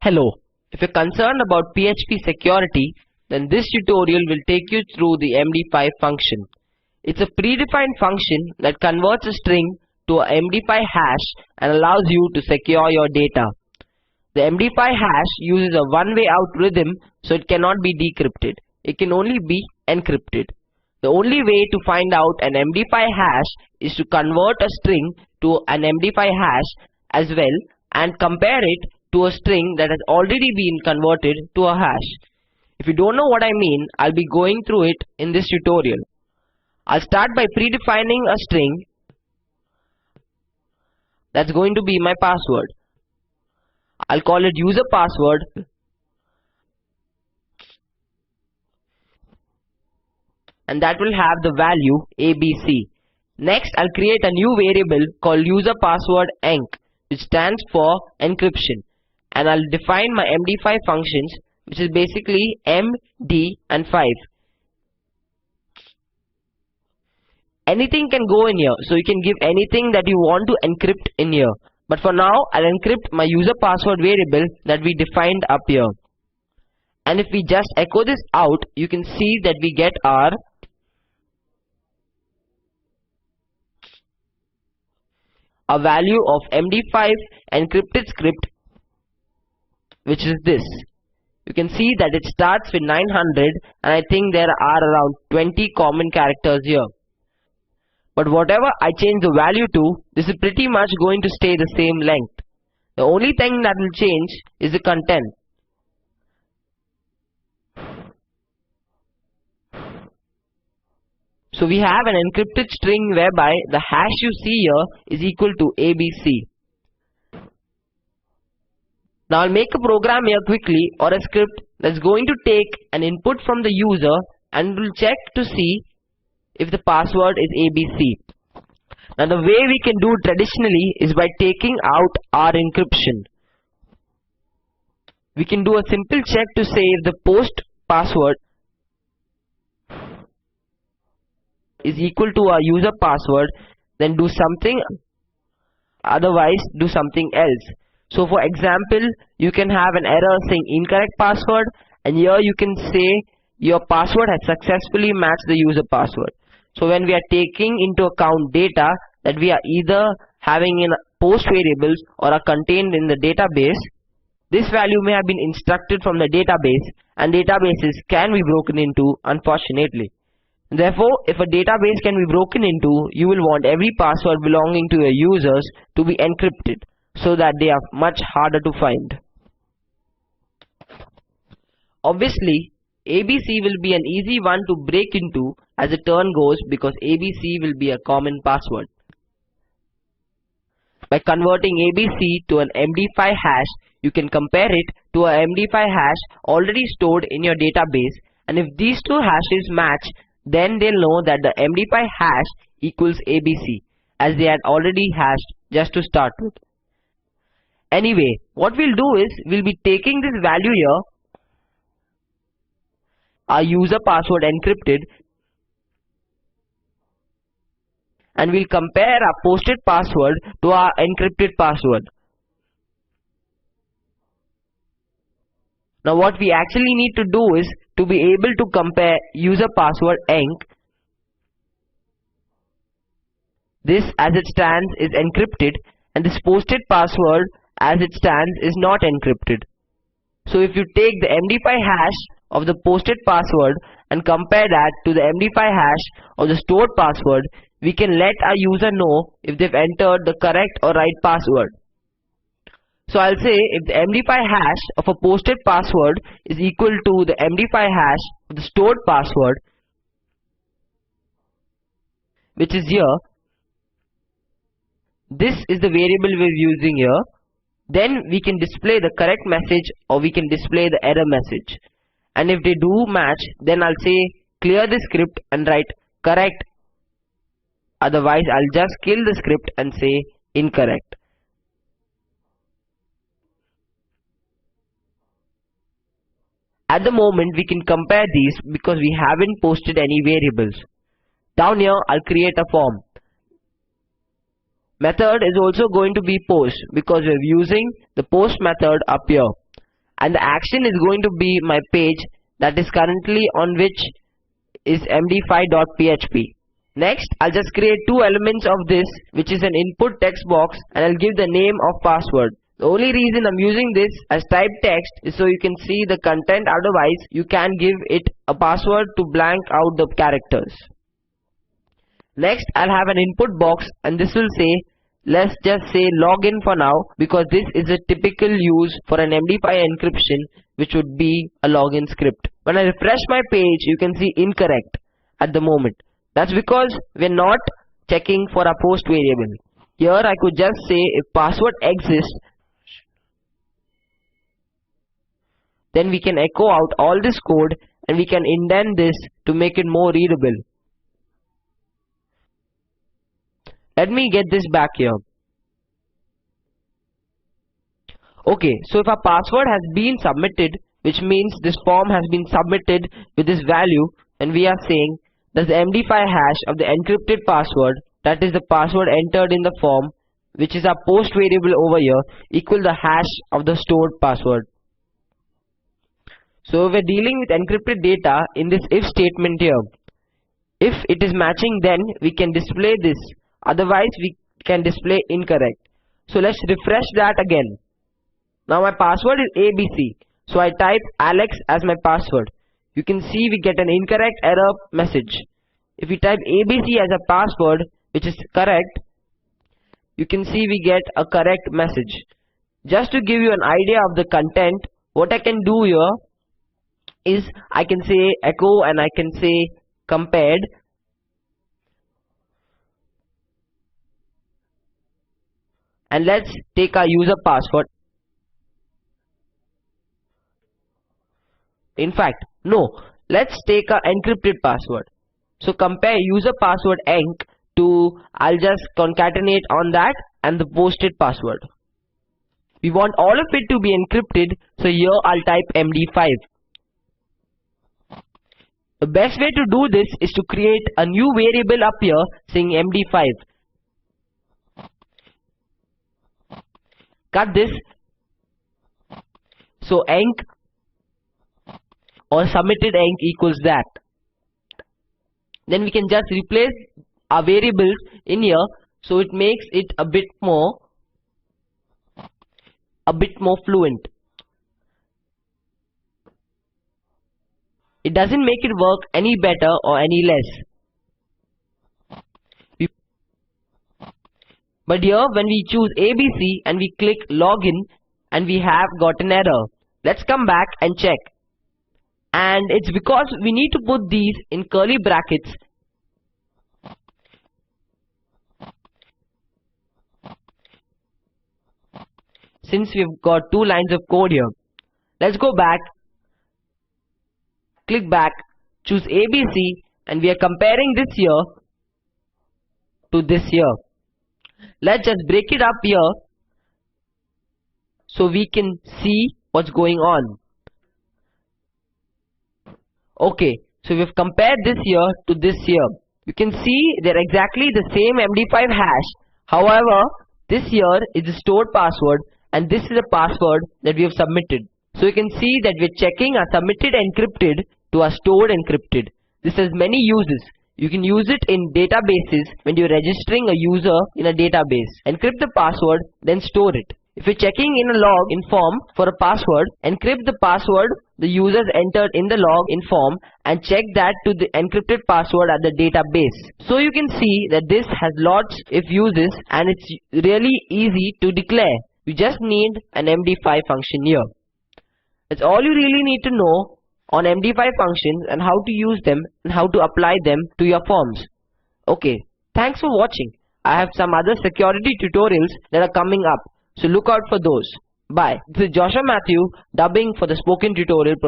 Hello, if you're concerned about PHP security, then this tutorial will take you through the MD5 function. It's a predefined function that converts a string to a MD5 hash and allows you to secure your data. The MD5 hash uses a one-way out rhythm, so it cannot be decrypted. It can only be encrypted. The only way to find out an MD5 hash is to convert a string to an MD5 hash as well and compare it to a string that has already been converted to a hash. If you don't know what I mean, I'll be going through it in this tutorial. I'll start by predefining a string that's going to be my password. I'll call it user password and that will have the value ABC. Next, I'll create a new variable called user password enc, which stands for encryption, and I'll define my MD5 functions, which is basically M, D and 5. Anything can go in here, so you can give anything that you want to encrypt in here. But for now, I'll encrypt my user password variable that we defined up here. And if we just echo this out, you can see that we get our a value of MD5 encrypted script, which is this. You can see that it starts with 900 and I think there are around 20 common characters here. But whatever I change the value to, this is pretty much going to stay the same length. The only thing that will change is the content. So we have an encrypted string whereby the hash you see here is equal to ABC. Now I'll make a program here quickly, or a script that's going to take an input from the user and will check to see if the password is ABC. Now the way we can do it traditionally is by taking out our encryption. We can do a simple check to say if the post password is equal to our user password, then do something, otherwise do something else. So for example, you can have an error saying incorrect password, and here you can say your password has successfully matched the user password. So when we are taking into account data that we are either having in post variables or are contained in the database, this value may have been instructed from the database, and databases can be broken into, unfortunately. Therefore, if a database can be broken into, you will want every password belonging to your users to be encrypted so that they are much harder to find. Obviously, ABC will be an easy one to break into as the turn goes because ABC will be a common password. By converting ABC to an MD5 hash, you can compare it to a MD5 hash already stored in your database, and if these two hashes match, then they'll know that the MD5 hash equals ABC, as they had already hashed just to start with. Anyway, what we'll do is, we'll be taking this value here, our user password encrypted, and we'll compare our posted password to our encrypted password. Now what we actually need to do is to be able to compare user password enc. This as it stands is encrypted, and this posted password as it stands is not encrypted. So if you take the MD5 hash of the posted password and compare that to the MD5 hash of the stored password, we can let our user know if they've entered the correct or right password. So I'll say if the MD5 hash of a posted password is equal to the MD5 hash of the stored password, which is here, this is the variable we're using here, then we can display the correct message or we can display the error message. And if they do match, then I'll say clear the script and write correct. Otherwise, I'll just kill the script and say incorrect. At the moment, we can compare these because we haven't posted any variables. Down here, I'll create a form. Method is also going to be post because we're using the post method up here. and the action is going to be my page that is currently on which is md5.php. Next, I'll just create two elements of this, which is an input text box, and I'll give the name of password. The only reason I'm using this as type text is so you can see the content, otherwise you can give it a password to blank out the characters. Next, I'll have an input box, and this will say, let's just say login for now, because this is a typical use for an MD5 encryption, which would be a login script. When I refresh my page, you can see incorrect at the moment. That's because we're not checking for a post variable. Here I could just say if password exists, then we can echo out all this code and we can indent this to make it more readable. Let me get this back here. Okay, so if our password has been submitted, which means this form has been submitted with this value, and we are saying does the MD5 hash of the encrypted password, that is the password entered in the form, which is our post variable over here, equal the hash of the stored password. So we're dealing with encrypted data in this if statement here. If it is matching, then we can display this, otherwise we can display incorrect. So let's refresh that again. Now my password is ABC, so I type Alex as my password. You can see we get an incorrect error message. If we type ABC as a password, which is correct, you can see we get a correct message. Just to give you an idea of the content, what I can do here is I can say echo and I can say compared. And let's take our user password. In fact, no, let's take our encrypted password. So compare user password enc to, I'll just concatenate on that and the posted password. We want all of it to be encrypted, so here I'll type MD5. The best way to do this is to create a new variable up here saying MD5. Cut this. So enc or submitted enc equals that. Then we can just replace our variables in here, so it makes it a bit more fluent. It doesn't make it work any better or any less. But here when we choose ABC and we click login, and we have got an error. Let's come back and check. And it's because we need to put these in curly brackets. Since we've got two lines of code here. Let's go back, click back, choose ABC, and we are comparing this here to this here. Let's just break it up here so we can see what's going on. Okay, so we've compared this here to this here. You can see they're exactly the same MD5 hash. However, this here is the stored password and this is a password that we have submitted. So you can see that we're checking our submitted encrypted to our stored encrypted. This has many uses. You can use it in databases when you're registering a user in a database. Encrypt the password, then store it. If you're checking in a login form for a password, encrypt the password the users entered in the login form and check that to the encrypted password at the database. So you can see that this has lots of uses and it's really easy to declare. You just need an MD5 function here. That's all you really need to know on MD5 functions and how to use them and how to apply them to your forms. Okay, thanks for watching. I have some other security tutorials that are coming up, so look out for those. Bye. This is Joshua Matthew dubbing for the Spoken Tutorial project.